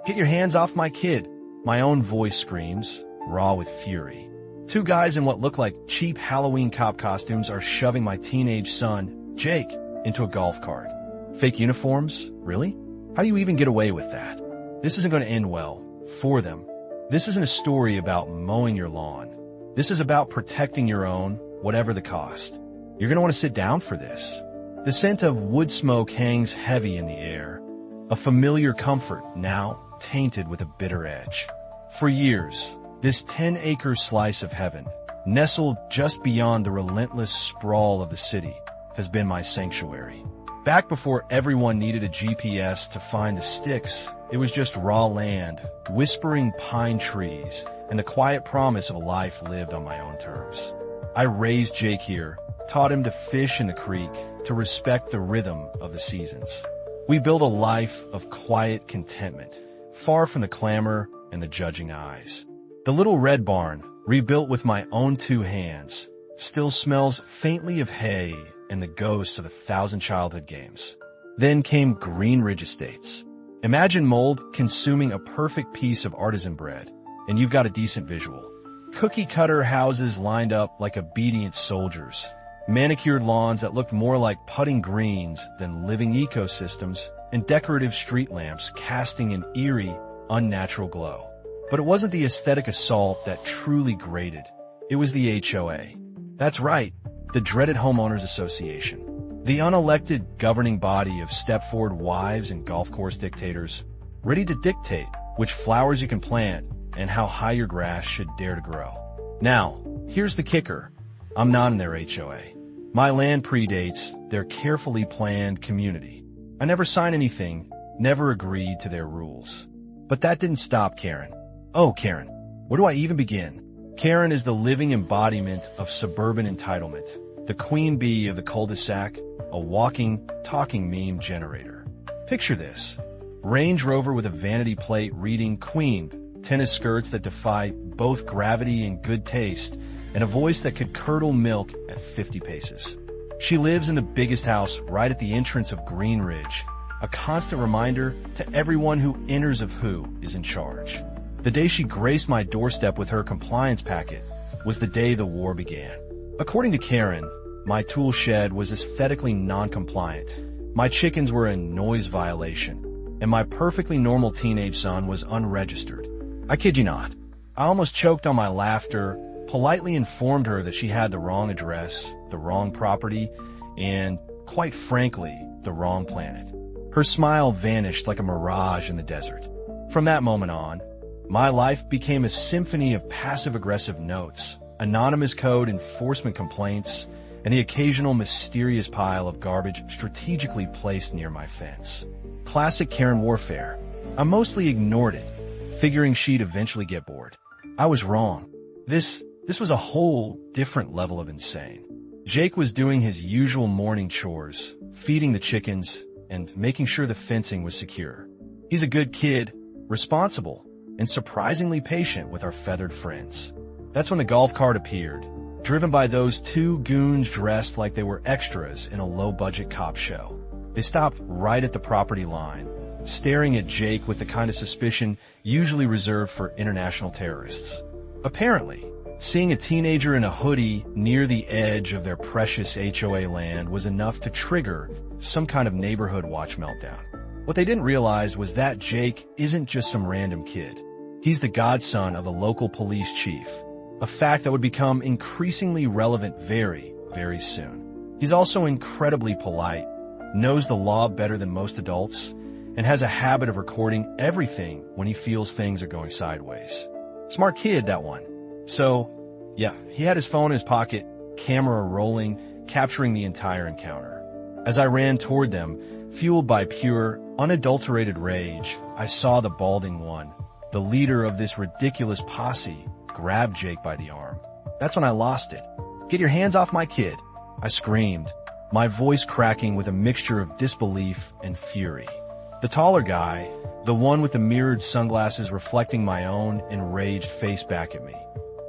Get your hands off my kid. My own voice screams, raw with fury. Two guys in what look like cheap Halloween cop costumes are shoving my teenage son, Jake, into a golf cart. Fake uniforms? Really? How do you even get away with that? This isn't going to end well. For them. This isn't a story about mowing your lawn. This is about protecting your own, whatever the cost. You're going to want to sit down for this. The scent of wood smoke hangs heavy in the air. A familiar comfort, now tainted with a bitter edge. For years, this 10-acre slice of heaven, nestled just beyond the relentless sprawl of the city, has been my sanctuary. Back before everyone needed a GPS to find the sticks, it was just raw land, whispering pine trees, and the quiet promise of a life lived on my own terms. I raised Jake here, taught him to fish in the creek, to respect the rhythm of the seasons. We built a life of quiet contentment, far from the clamor and the judging eyes. The little red barn, rebuilt with my own two hands, still smells faintly of hay and the ghosts of 1,000 childhood games. Then came Green Ridge Estates. Imagine mold consuming a perfect piece of artisan bread, and you've got a decent visual. Cookie-cutter houses lined up like obedient soldiers, manicured lawns that looked more like putting greens than living ecosystems, and decorative street lamps casting an eerie, unnatural glow. But it wasn't the aesthetic assault that truly grated. It was the HOA. That's right, the dreaded Homeowners Association. The unelected governing body of step-forward wives and golf course dictators, ready to dictate which flowers you can plant and how high your grass should dare to grow. Now, here's the kicker. I'm not in their HOA. My land predates their carefully planned community. I never signed anything, never agreed to their rules. But that didn't stop Karen. Oh, Karen, where do I even begin? Karen is the living embodiment of suburban entitlement, the queen bee of the cul-de-sac, a walking, talking meme generator. Picture this. Range Rover with a vanity plate reading Queen, tennis skirts that defy both gravity and good taste, and a voice that could curdle milk at 50 paces. She lives in the biggest house right at the entrance of Green Ridge, a constant reminder to everyone who enters of who is in charge. The day she graced my doorstep with her compliance packet was the day the war began. According to Karen, my tool shed was aesthetically non-compliant, my chickens were in noise violation, and my perfectly normal teenage son was unregistered. I kid you not. I almost choked on my laughter, politely informed her that she had the wrong address, the wrong property, and, quite frankly, the wrong planet. Her smile vanished like a mirage in the desert. From that moment on, my life became a symphony of passive-aggressive notes, anonymous code enforcement complaints, and the occasional mysterious pile of garbage strategically placed near my fence. Classic Karen warfare. I mostly ignored it, figuring she'd eventually get bored. I was wrong. This was a whole different level of insane. Jake was doing his usual morning chores, feeding the chickens, and making sure the fencing was secure. He's a good kid, responsible, and surprisingly patient with our feathered friends. That's when the golf cart appeared, driven by those two goons dressed like they were extras in a low-budget cop show. They stopped right at the property line, staring at Jake with the kind of suspicion usually reserved for international terrorists. Apparently, seeing a teenager in a hoodie near the edge of their precious HOA land was enough to trigger some kind of neighborhood watch meltdown. What they didn't realize was that Jake isn't just some random kid. He's the godson of the local police chief, a fact that would become increasingly relevant very, very soon. He's also incredibly polite, knows the law better than most adults, and has a habit of recording everything when he feels things are going sideways. Smart kid, that one. So, yeah, he had his phone in his pocket, camera rolling, capturing the entire encounter. As I ran toward them, fueled by pure, unadulterated rage, I saw the balding one, the leader of this ridiculous posse, grab Jake by the arm. That's when I lost it. Get your hands off my kid, I screamed, my voice cracking with a mixture of disbelief and fury. The taller guy, the one with the mirrored sunglasses reflecting my own enraged face back at me,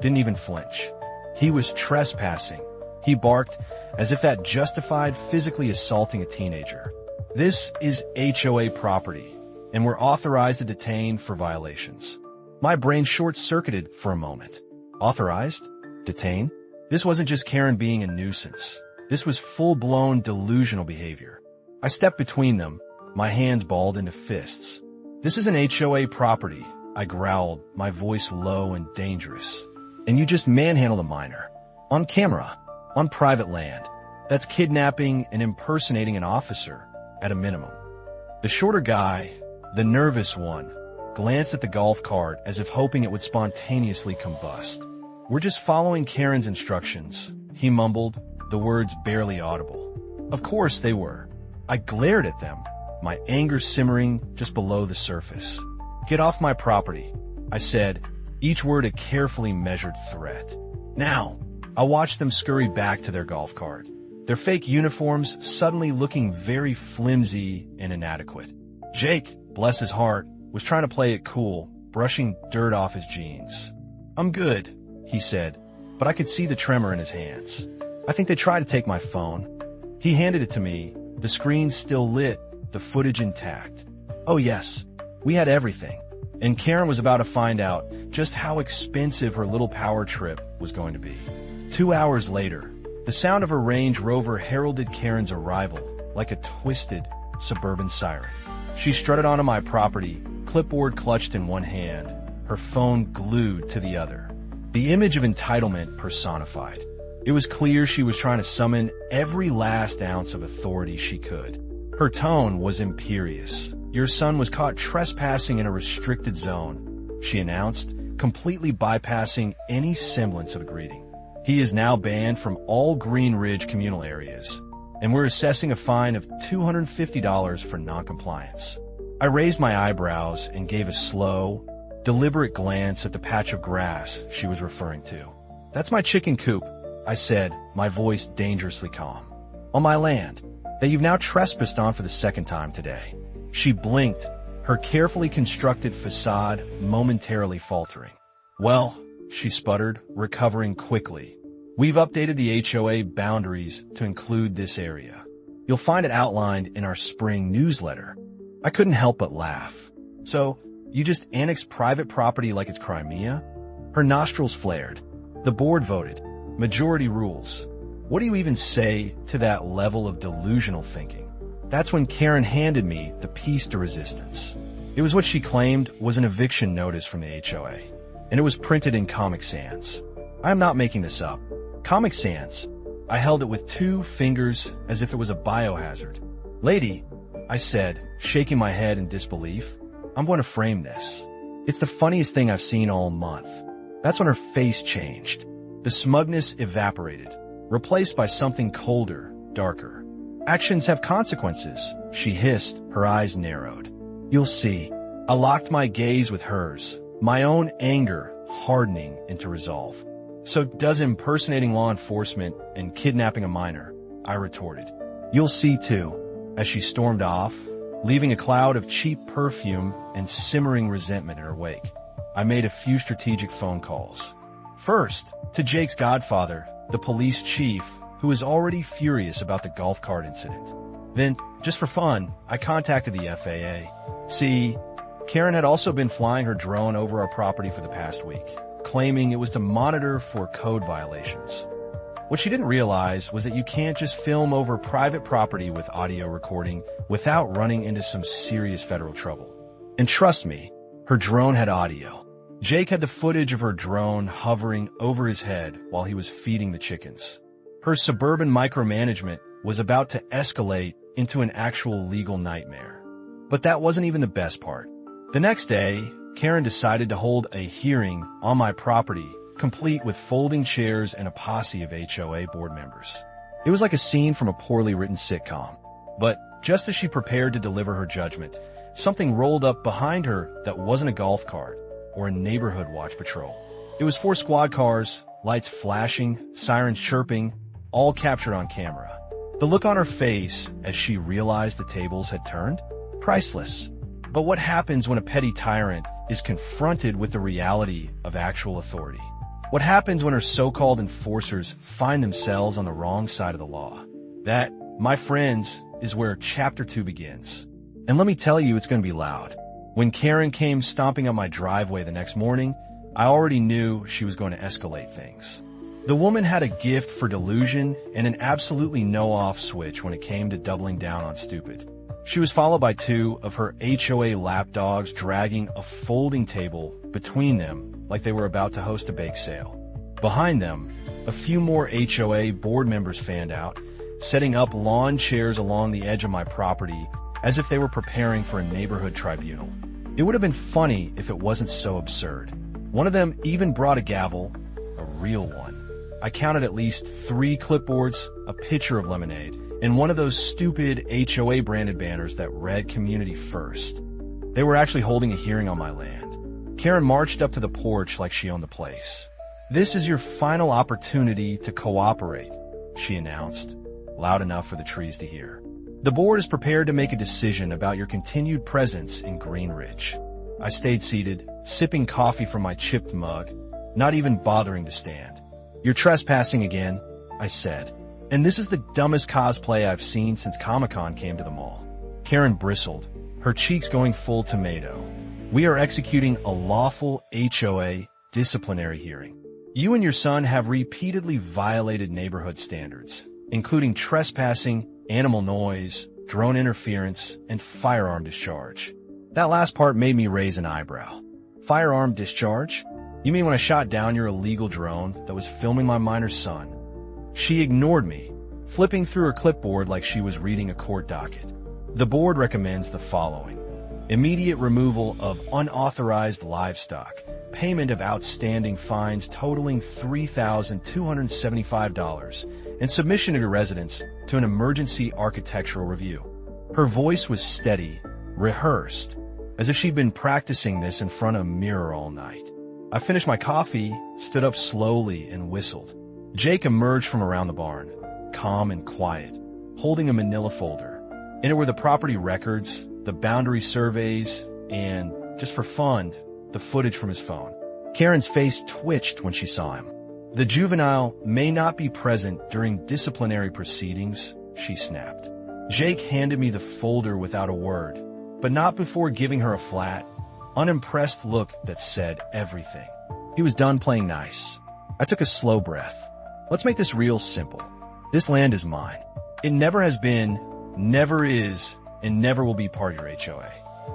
didn't even flinch. He was trespassing. He barked as if that justified physically assaulting a teenager. This is HOA property, and were authorized to detain for violations. My brain short-circuited for a moment. Authorized? Detain? This wasn't just Karen being a nuisance. This was full-blown delusional behavior. I stepped between them, my hands balled into fists. "This is an HOA property," I growled, my voice low and dangerous. "And you just manhandled a minor. On camera. On private land. That's kidnapping and impersonating an officer, at a minimum." The shorter guy, the nervous one, glanced at the golf cart as if hoping it would spontaneously combust. "We're just following Karen's instructions," he mumbled, the words barely audible. Of course they were. I glared at them, my anger simmering just below the surface. "Get off my property," I said, each word a carefully measured threat. Now, I watched them scurry back to their golf cart, their fake uniforms suddenly looking very flimsy and inadequate. Jake, bless his heart, was trying to play it cool, brushing dirt off his jeans. "I'm good," he said, but I could see the tremor in his hands. "I think they tried to take my phone." He handed it to me, the screen still lit, the footage intact. Oh yes, we had everything. And Karen was about to find out just how expensive her little power trip was going to be. 2 hours later, the sound of her Range Rover heralded Karen's arrival like a twisted suburban siren. She strutted onto my property, clipboard clutched in one hand, her phone glued to the other. The image of entitlement personified. It was clear she was trying to summon every last ounce of authority she could. Her tone was imperious. "Your son was caught trespassing in a restricted zone," she announced, completely bypassing any semblance of a greeting. "He is now banned from all Green Ridge communal areas, and we're assessing a fine of $250 for noncompliance." I raised my eyebrows and gave a slow, deliberate glance at the patch of grass she was referring to. "That's my chicken coop," I said, my voice dangerously calm. "On my land, that you've now trespassed on for the second time today." She blinked, her carefully constructed facade momentarily faltering. "Well," she sputtered, recovering quickly, "we've updated the HOA boundaries to include this area. You'll find it outlined in our spring newsletter." I couldn't help but laugh. "So, you just annexed private property like it's Crimea?" Her nostrils flared. "The board voted. Majority rules. What do you even say to that level of delusional thinking?" That's when Karen handed me the piece de resistance. It was what she claimed was an eviction notice from the HOA, and it was printed in Comic Sans. I am not making this up. Comic Sans. I held it with 2 fingers as if it was a biohazard. "Lady," I said, shaking my head in disbelief, "I'm going to frame this. It's the funniest thing I've seen all month." That's when her face changed. The smugness evaporated, replaced by something colder, darker. "Actions have consequences," she hissed, her eyes narrowed. "You'll see." I locked my gaze with hers, my own anger hardening into resolve. "So does impersonating law enforcement and kidnapping a minor," I retorted. "You'll see too," as she stormed off, leaving a cloud of cheap perfume and simmering resentment in her wake. I made a few strategic phone calls. First, to Jake's godfather, the police chief, who was already furious about the golf cart incident. Then, just for fun, I contacted the FAA. See, Karen had also been flying her drone over our property for the past week, claiming it was to monitor for code violations. What she didn't realize was that you can't just film over private property with audio recording without running into some serious federal trouble. And trust me, her drone had audio. Jake had the footage of her drone hovering over his head while he was feeding the chickens. Her suburban micromanagement was about to escalate into an actual legal nightmare. But that wasn't even the best part. The next day, Karen decided to hold a hearing on my property, complete with folding chairs and a posse of HOA board members. It was like a scene from a poorly written sitcom. But just as she prepared to deliver her judgment, something rolled up behind her that wasn't a golf cart or a neighborhood watch patrol. It was 4 squad cars, lights flashing, sirens chirping, all captured on camera. The look on her face as she realized the tables had turned? Priceless. But what happens when a petty tyrant is confronted with the reality of actual authority? What happens when her so-called enforcers find themselves on the wrong side of the law? That, my friends, is where Chapter 2 begins. And let me tell you, it's going to be loud. When Karen came stomping up my driveway the next morning, I already knew she was going to escalate things. The woman had a gift for delusion and an absolutely no-off switch when it came to doubling down on stupid. She was followed by two of her HOA lapdogs dragging a folding table between them like they were about to host a bake sale. Behind them, a few more HOA board members fanned out, setting up lawn chairs along the edge of my property as if they were preparing for a neighborhood tribunal. It would have been funny if it wasn't so absurd. One of them even brought a gavel, a real one. I counted at least 3 clipboards, a pitcher of lemonade, and one of those stupid HOA branded banners that read Community First. They were actually holding a hearing on my land. Karen marched up to the porch like she owned the place. "This is your final opportunity to cooperate," she announced, loud enough for the trees to hear. "The board is prepared to make a decision about your continued presence in Green Ridge." I stayed seated, sipping coffee from my chipped mug, not even bothering to stand. "You're trespassing again," I said. "And this is the dumbest cosplay I've seen since Comic-Con came to the mall." Karen bristled, her cheeks going full tomato. "We are executing a lawful HOA disciplinary hearing. You and your son have repeatedly violated neighborhood standards, including trespassing, animal noise, drone interference, and firearm discharge." That last part made me raise an eyebrow. Firearm discharge? You mean when I shot down your illegal drone that was filming my minor son? She ignored me, flipping through her clipboard like she was reading a court docket. "The board recommends the following: immediate removal of unauthorized livestock, payment of outstanding fines totaling $3,275, and submission of your residence to an emergency architectural review." Her voice was steady, rehearsed, as if she'd been practicing this in front of a mirror all night. I finished my coffee, stood up slowly, and whistled. Jake emerged from around the barn, calm and quiet, holding a manila folder. In it were the property records, the boundary surveys, and, just for fun, the footage from his phone. Karen's face twitched when she saw him. "The juvenile may not be present during disciplinary proceedings," she snapped. Jake handed me the folder without a word, but not before giving her a flat, unimpressed look that said everything. He was done playing nice. I took a slow breath. Let's make this real simple. This land is mine. It never has been, never is, and never will be part of your HOA.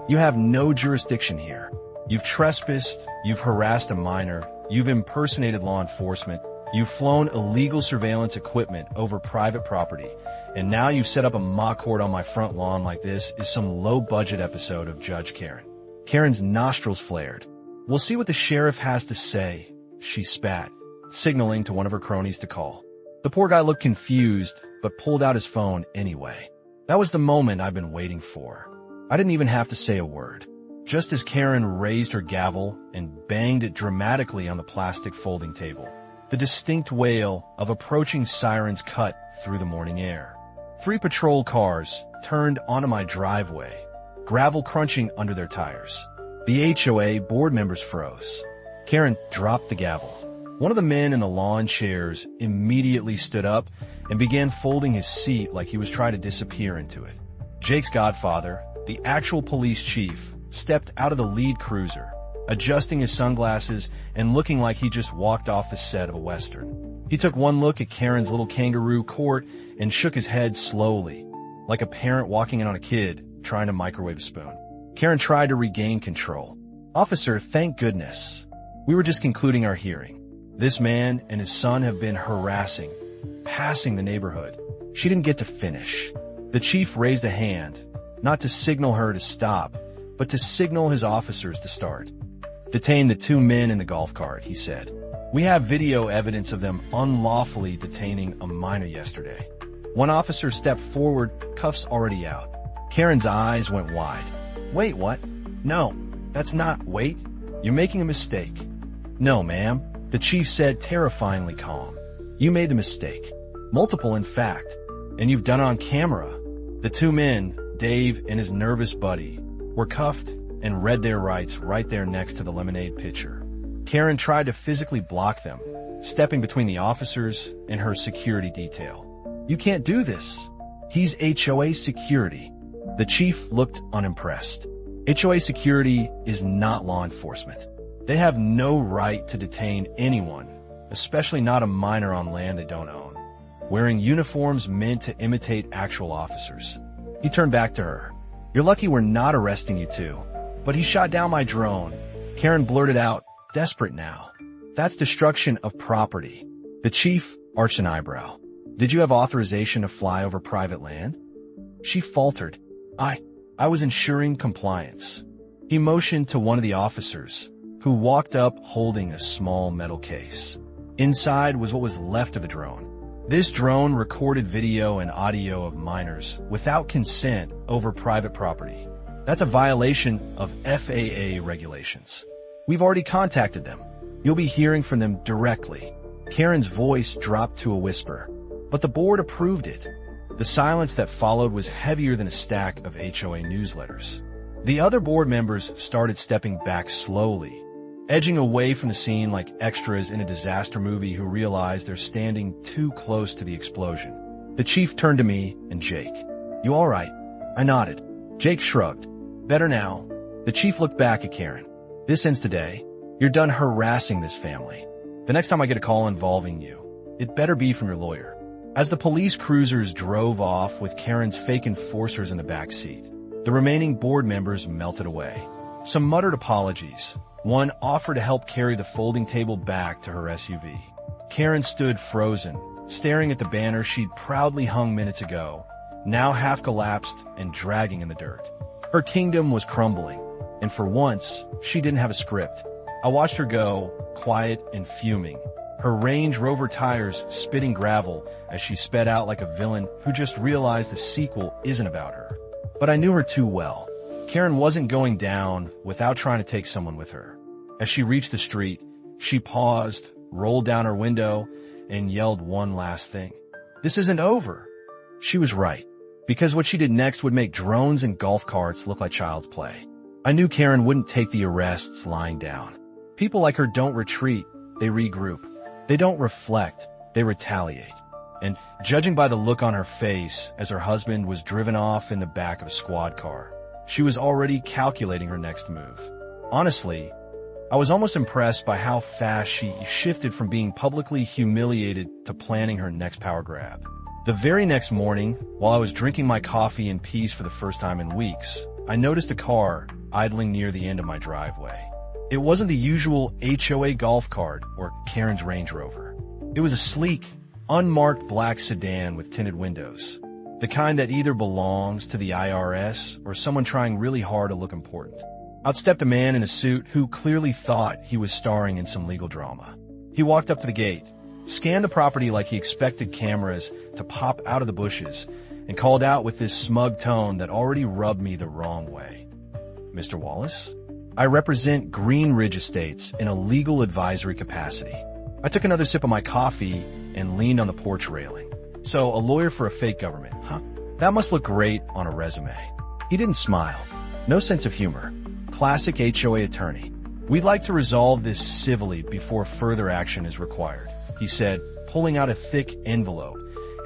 You have no jurisdiction here. You've trespassed, you've harassed a minor, you've impersonated law enforcement, you've flown illegal surveillance equipment over private property, and now you've set up a mock court on my front lawn like this is some low-budget episode of Judge Karen. Karen's nostrils flared. "We'll see what the sheriff has to say," she spat, signaling to one of her cronies to call. The poor guy looked confused, but pulled out his phone anyway. That was the moment I've been waiting for. I didn't even have to say a word. Just as Karen raised her gavel and banged it dramatically on the plastic folding table, the distinct wail of approaching sirens cut through the morning air. 3 patrol cars turned onto my driveway, gravel crunching under their tires. The HOA board members froze. Karen dropped the gavel. One of the men in the lawn chairs immediately stood up and began folding his seat like he was trying to disappear into it. Jake's godfather, the actual police chief, stepped out of the lead cruiser, adjusting his sunglasses and looking like he just walked off the set of a Western. He took one look at Karen's little kangaroo court and shook his head slowly, like a parent walking in on a kid trying to microwave a spoon. Karen tried to regain control. "Officer, thank goodness. We were just concluding our hearing. This man and his son have been harassing, passing the neighborhood." She didn't get to finish. The chief raised a hand, not to signal her to stop, but to signal his officers to start. "Detain the 2 men in the golf cart," he said. "We have video evidence of them unlawfully detaining a minor yesterday." One officer stepped forward, cuffs already out. Karen's eyes went wide. "Wait, what? No, that's not. Wait, you're making a mistake." "No, ma'am," the chief said, terrifyingly calm. "You made the mistake. Multiple, in fact. And you've done it on camera." The 2 men, Dave and his nervous buddy, were cuffed and read their rights right there next to the lemonade pitcher. Karen tried to physically block them, stepping between the officers and her security detail. "You can't do this. He's HOA security." The chief looked unimpressed. HOA security is not law enforcement. They have no right to detain anyone, especially not a minor on land they don't own, wearing uniforms meant to imitate actual officers. He turned back to her. "You're lucky we're not arresting you too." "But he shot down my drone." Karen blurted out, desperate now. "That's destruction of property." The chief arched an eyebrow. "Did you have authorization to fly over private land?" She faltered. I was ensuring compliance." He motioned to one of the officers, who walked up holding a small metal case. Inside was what was left of a drone. This drone recorded video and audio of minors without consent over private property. That's a violation of FAA regulations. "We've already contacted them. You'll be hearing from them directly." Karen's voice dropped to a whisper, but the board approved it. The silence that followed was heavier than a stack of HOA newsletters. The other board members started stepping back slowly, edging away from the scene like extras in a disaster movie who realize they're standing too close to the explosion. The chief turned to me and Jake. "You all right?" I nodded. Jake shrugged. "Better now." The chief looked back at Karen. "This ends today. You're done harassing this family. The next time I get a call involving you, it better be from your lawyer." As the police cruisers drove off with Karen's fake enforcers in the back seat, the remaining board members melted away. Some muttered apologies. One offered to help carry the folding table back to her SUV. Karen stood frozen, staring at the banner she'd proudly hung minutes ago, now half collapsed and dragging in the dirt. Her kingdom was crumbling, and for once, she didn't have a script. I watched her go, quiet and fuming, her Range Rover tires spitting gravel as she sped out like a villain who just realized the sequel isn't about her. But I knew her too well. Karen wasn't going down without trying to take someone with her. As she reached the street, she paused, rolled down her window, and yelled one last thing. "This isn't over." She was right, because what she did next would make drones and golf carts look like child's play. I knew Karen wouldn't take the arrests lying down. People like her don't retreat, they regroup. They don't reflect, they retaliate. And judging by the look on her face as her husband was driven off in the back of a squad car, she was already calculating her next move. Honestly, I was almost impressed by how fast she shifted from being publicly humiliated to planning her next power grab. The very next morning, while I was drinking my coffee in peace for the first time in weeks, I noticed a car idling near the end of my driveway. It wasn't the usual HOA golf cart or Karen's Range Rover. It was a sleek, unmarked black sedan with tinted windows, the kind that either belongs to the IRS or someone trying really hard to look important. Out stepped a man in a suit who clearly thought he was starring in some legal drama. He walked up to the gate, scanned the property like he expected cameras to pop out of the bushes, and called out with this smug tone that already rubbed me the wrong way. "Mr. Wallace? I represent Green Ridge Estates in a legal advisory capacity." I took another sip of my coffee and leaned on the porch railing. "So, a lawyer for a fake government, huh? That must look great on a resume." He didn't smile. No sense of humor. Classic HOA attorney. "We'd like to resolve this civilly before further action is required," he said, pulling out a thick envelope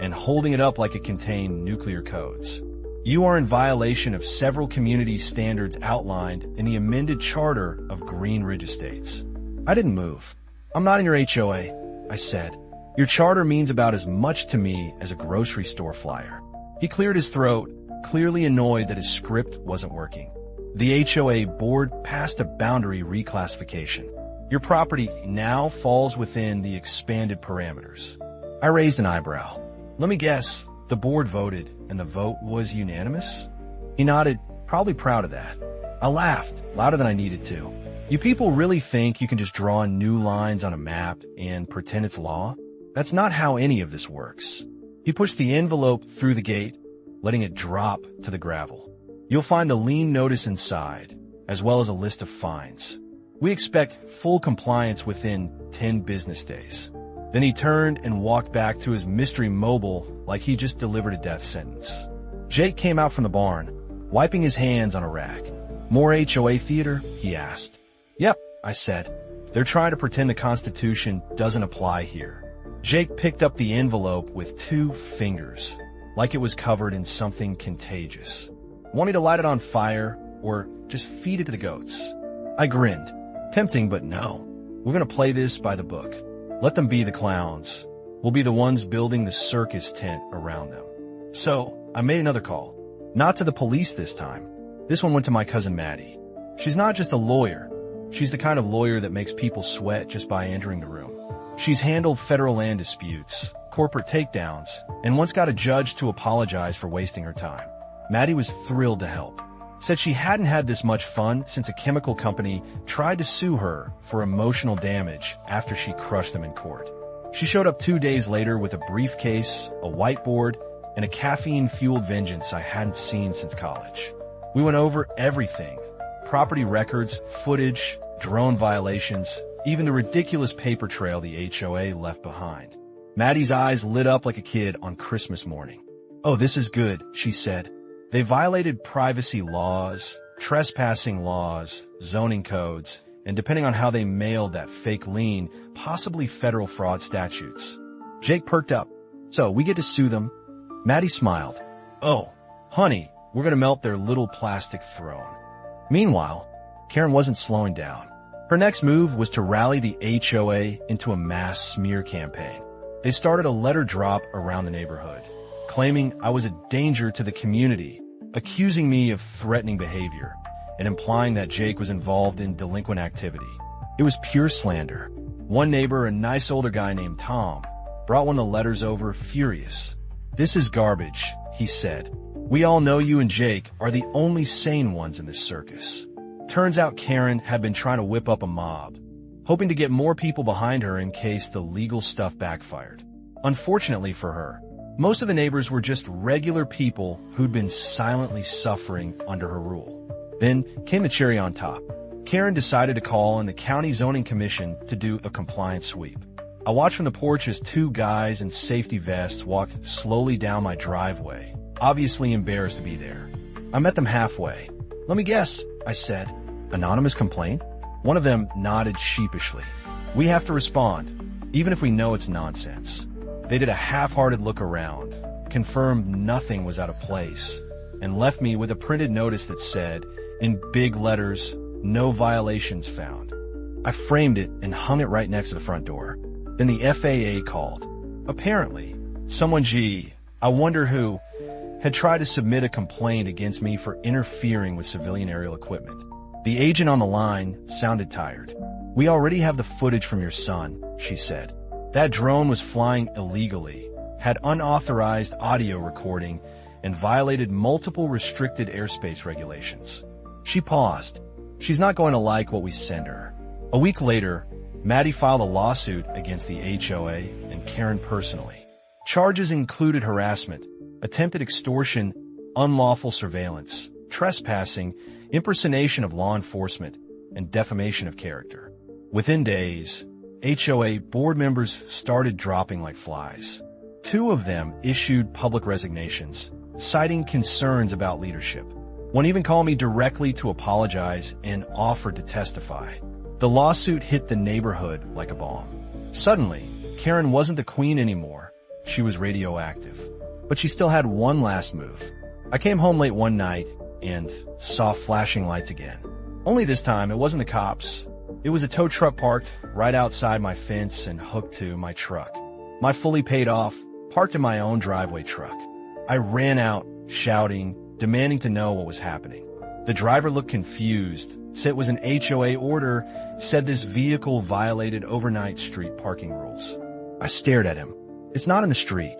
and holding it up like it contained nuclear codes. "You are in violation of several community standards outlined in the amended charter of Green Ridge Estates." I didn't move. "I'm not in your HOA," I said. "Your charter means about as much to me as a grocery store flyer." He cleared his throat, clearly annoyed that his script wasn't working. "The HOA board passed a boundary reclassification. Your property now falls within the expanded parameters." I raised an eyebrow. "Let me guess, the board voted and the vote was unanimous?" He nodded, probably proud of that. I laughed, louder than I needed to. "You people really think you can just draw new lines on a map and pretend it's law? That's not how any of this works." He pushed the envelope through the gate, letting it drop to the gravel. "You'll find the lien notice inside, as well as a list of fines. We expect full compliance within 10 business days." Then he turned and walked back to his mystery mobile like he just delivered a death sentence. Jake came out from the barn, wiping his hands on a rag. "More HOA theater?" he asked. "Yep," I said. "They're trying to pretend the Constitution doesn't apply here." Jake picked up the envelope with 2 fingers, like it was covered in something contagious. "Want me to light it on fire, or Just feed it to the goats. I grinned. Tempting, but no. We're gonna play this by the book. Let them be the clowns. We'll be the ones building the circus tent around them. So, I made another call. Not to the police this time. This one went to my cousin Maddie. She's not just a lawyer. She's the kind of lawyer that makes people sweat just by entering the room. She's handled federal land disputes, corporate takedowns, and once got a judge to apologize for wasting her time. Maddie was thrilled to help. Said she hadn't had this much fun since a chemical company tried to sue her for emotional damage after she crushed them in court. She showed up 2 days later with a briefcase, a whiteboard, and a caffeine-fueled vengeance I hadn't seen since college. We went over everything. Property records, footage, drone violations, even the ridiculous paper trail the HOA left behind. Maddie's eyes lit up like a kid on Christmas morning. "Oh, this is good," she said. "They violated privacy laws, trespassing laws, zoning codes, and depending on how they mailed that fake lien, possibly federal fraud statutes." Jake perked up. "So, we get to sue them?" Maddie smiled. "Oh, honey, we're gonna melt their little plastic throne." Meanwhile, Karen wasn't slowing down. Her next move was to rally the HOA into a mass smear campaign. They started a letter drop around the neighborhood, claiming I was a danger to the community, accusing me of threatening behavior, and implying that Jake was involved in delinquent activity. It was pure slander. One neighbor, a nice older guy named Tom, brought one of the letters over furious. "This is garbage," he said. "We all know you and Jake are the only sane ones in this circus." Turns out Karen had been trying to whip up a mob, hoping to get more people behind her in case the legal stuff backfired. Unfortunately for her, most of the neighbors were just regular people who'd been silently suffering under her rule. Then came the cherry on top. Karen decided to call on the county zoning commission to do a compliance sweep. I watched from the porch as 2 guys in safety vests walked slowly down my driveway, obviously embarrassed to be there. I met them halfway. "Let me guess," I said. "Anonymous complaint?" One of them nodded sheepishly. "We have to respond, even if we know it's nonsense." They did a half-hearted look around, confirmed nothing was out of place, and left me with a printed notice that said, in big letters, "No violations found." I framed it and hung it right next to the front door. Then the FAA called. Apparently, someone, I wonder who, had tried to submit a complaint against me for interfering with civilian aerial equipment. The agent on the line sounded tired. "We already have the footage from your son," she said. "That drone was flying illegally, had unauthorized audio recording, and violated multiple restricted airspace regulations." She paused. "She's not going to like what we send her." A week later, Maddie filed a lawsuit against the HOA and Karen personally. Charges included harassment, attempted extortion, unlawful surveillance, trespassing, impersonation of law enforcement, and defamation of character. Within days, HOA board members started dropping like flies. 2 of them issued public resignations, citing concerns about leadership. One even called me directly to apologize and offered to testify. The lawsuit hit the neighborhood like a bomb. Suddenly, Karen wasn't the queen anymore. She was radioactive. But she still had one last move. I came home late one night and saw flashing lights again. Only this time, it wasn't the cops. It was a tow truck parked right outside my fence and hooked to my truck. My fully paid off, parked in my own driveway truck. I ran out, shouting, demanding to know what was happening. The driver looked confused, said it was an HOA order, said this vehicle violated overnight street parking rules. I stared at him. "It's not in the street.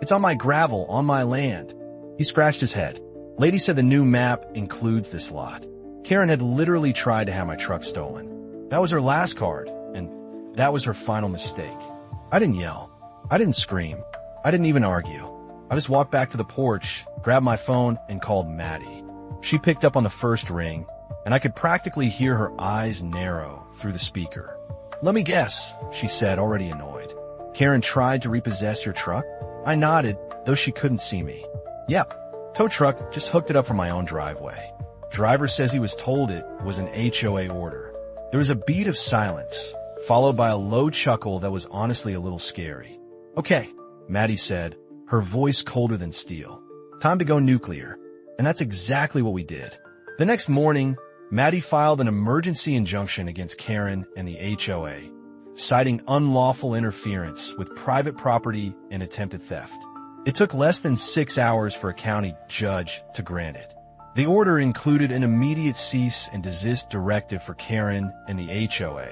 It's on my gravel, on my land." He scratched his head. "Lady said the new map includes this lot." Karen had literally tried to have my truck stolen. That was her last card, and that was her final mistake. I didn't yell. I didn't scream. I didn't even argue. I just walked back to the porch, grabbed my phone, and called Maddie. She picked up on the first ring, and I could practically hear her eyes narrow through the speaker. "Let me guess," she said, already annoyed. "Karen tried to repossess your truck?" I nodded, though she couldn't see me. "Yep. Tow truck just hooked it up from my own driveway. Driver says he was told it was an HOA order." There was a beat of silence, followed by a low chuckle that was honestly a little scary. "Okay," Maddie said, her voice colder than steel. "Time to go nuclear." And that's exactly what we did. The next morning, Maddie filed an emergency injunction against Karen and the HOA, citing unlawful interference with private property and attempted theft. It took less than 6 hours for a county judge to grant it. The order included an immediate cease and desist directive for Karen and the HOA,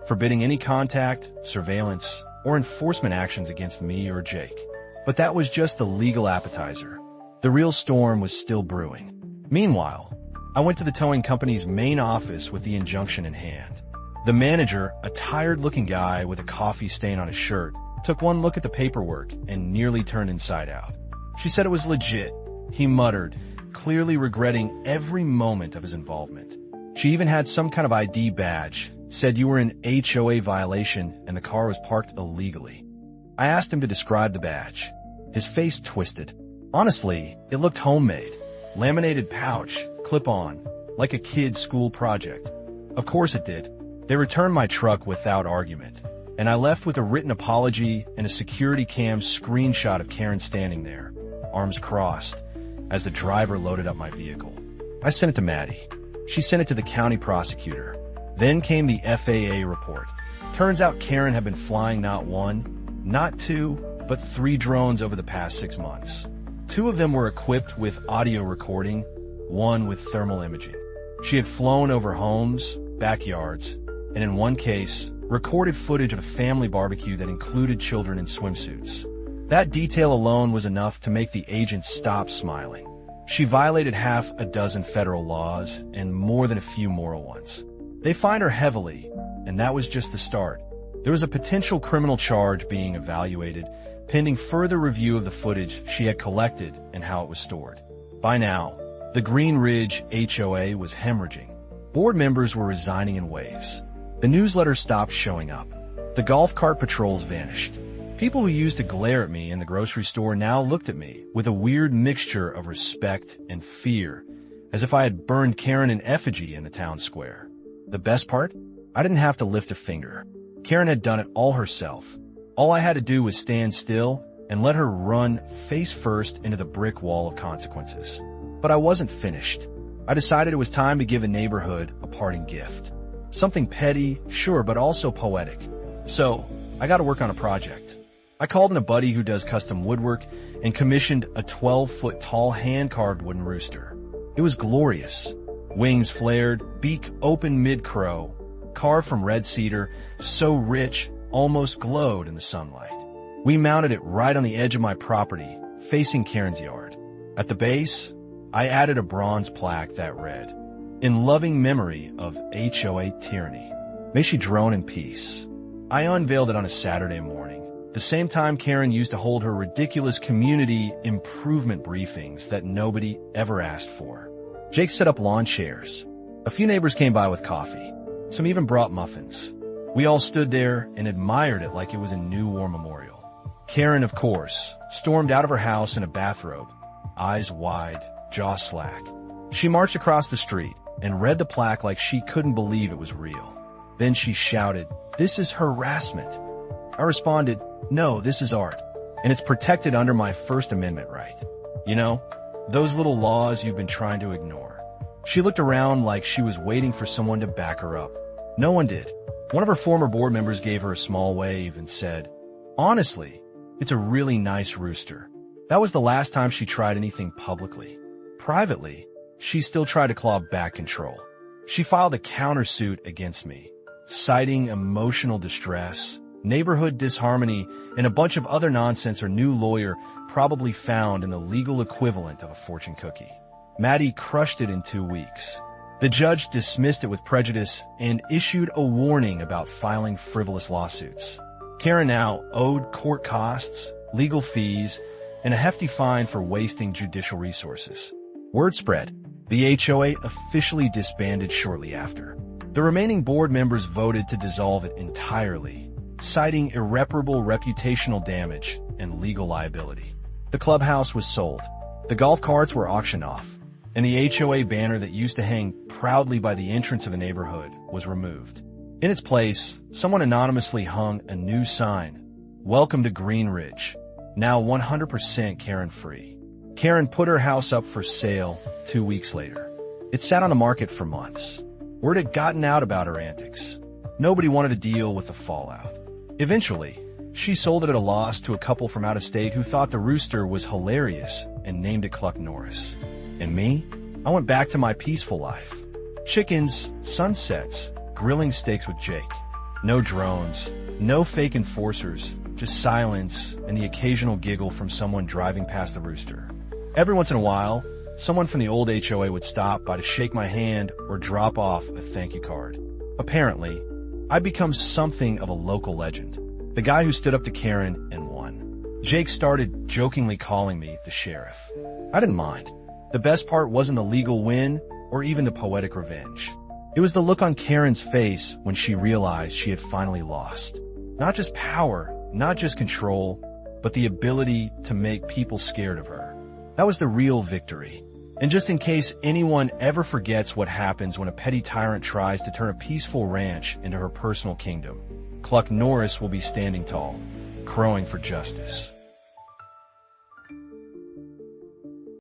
forbidding any contact, surveillance, or enforcement actions against me or Jake. But that was just the legal appetizer. The real storm was still brewing. Meanwhile, I went to the towing company's main office with the injunction in hand. The manager, a tired-looking guy with a coffee stain on his shirt, took one look at the paperwork and nearly turned inside out. She said it was legit. He muttered, clearly regretting every moment of his involvement. She even had some kind of ID badge, said you were in HOA violation and the car was parked illegally. I asked him to describe the badge. His face twisted. Honestly, it looked homemade. Laminated pouch, clip-on, like a kid's school project. Of course it did. They returned my truck without argument, and I left with a written apology and a security cam screenshot of Karen standing there, arms crossed, as the driver loaded up my vehicle. I sent it to Maddie. She sent it to the county prosecutor. Then came the FAA report. Turns out Karen had been flying not one, not two, but 3 drones over the past 6 months. 2 of them were equipped with audio recording, 1 with thermal imaging. She had flown over homes, backyards, and in one case, recorded footage of a family barbecue that included children in swimsuits. That detail alone was enough to make the agent stop smiling. She violated half a dozen federal laws and more than a few moral ones. They fined her heavily, and that was just the start. There was a potential criminal charge being evaluated, pending further review of the footage she had collected and how it was stored. By now, the Green Ridge HOA was hemorrhaging. Board members were resigning in waves. The newsletter stopped showing up. The golf cart patrols vanished. People who used to glare at me in the grocery store now looked at me with a weird mixture of respect and fear, as if I had burned Karen in effigy in the town square. The best part? I didn't have to lift a finger. Karen had done it all herself. All I had to do was stand still and let her run face first into the brick wall of consequences. But I wasn't finished. I decided it was time to give the neighborhood a parting gift. Something petty, sure, but also poetic. So, I got to work on a project. I called in a buddy who does custom woodwork and commissioned a 12-foot tall hand-carved wooden rooster. It was glorious. Wings flared, beak open mid-crow, carved from red cedar, so rich, almost glowed in the sunlight. We mounted it right on the edge of my property, facing Karen's yard. At the base, I added a bronze plaque that read, "In loving memory of HOA tyranny. May she drone in peace." I unveiled it on a Saturday morning, the same time Karen used to hold her ridiculous community improvement briefings that nobody ever asked for. Jake set up lawn chairs. A few neighbors came by with coffee. Some even brought muffins. We all stood there and admired it like it was a new war memorial. Karen, of course, stormed out of her house in a bathrobe, eyes wide, jaw slack. She marched across the street and read the plaque like she couldn't believe it was real. Then she shouted, "This is harassment." I responded, "No, this is art, and it's protected under my First Amendment right. You know, those little laws you've been trying to ignore." She looked around like she was waiting for someone to back her up. No one did. One of her former board members gave her a small wave and said, "Honestly, it's a really nice rooster." That was the last time she tried anything publicly. Privately, she still tried to claw back control. She filed a countersuit against me, citing emotional distress, neighborhood disharmony, and a bunch of other nonsense her new lawyer probably found in the legal equivalent of a fortune cookie. Maddie crushed it in 2 weeks. The judge dismissed it with prejudice and issued a warning about filing frivolous lawsuits. Karen now owed court costs, legal fees, and a hefty fine for wasting judicial resources. Word spread. The HOA officially disbanded shortly after. The remaining board members voted to dissolve it entirely, citing irreparable reputational damage and legal liability. The clubhouse was sold. The golf carts were auctioned off, and the HOA banner that used to hang proudly by the entrance of the neighborhood was removed. In its place, someone anonymously hung a new sign, "Welcome to Green Ridge," now 100% Karen-free. Karen put her house up for sale 2 weeks later. It sat on the market for months. Word had gotten out about her antics. Nobody wanted to deal with the fallout. Eventually, she sold it at a loss to a couple from out of state who thought the Rooster was hilarious and named it Cluck Norris. And me? I went back to my peaceful life. Chickens, sunsets, grilling steaks with Jake. No drones, no fake enforcers, just silence and the occasional giggle from someone driving past the Rooster. Every once in a while, someone from the old HOA would stop by to shake my hand or drop off a thank you card. Apparently, I'd become something of a local legend. The guy who stood up to Karen and won. Jake started jokingly calling me the sheriff. I didn't mind. The best part wasn't the legal win or even the poetic revenge. It was the look on Karen's face when she realized she had finally lost. Not just power, not just control, but the ability to make people scared of her. That was the real victory. And just in case anyone ever forgets what happens when a petty tyrant tries to turn a peaceful ranch into her personal kingdom, Cluck Norris will be standing tall, crowing for justice.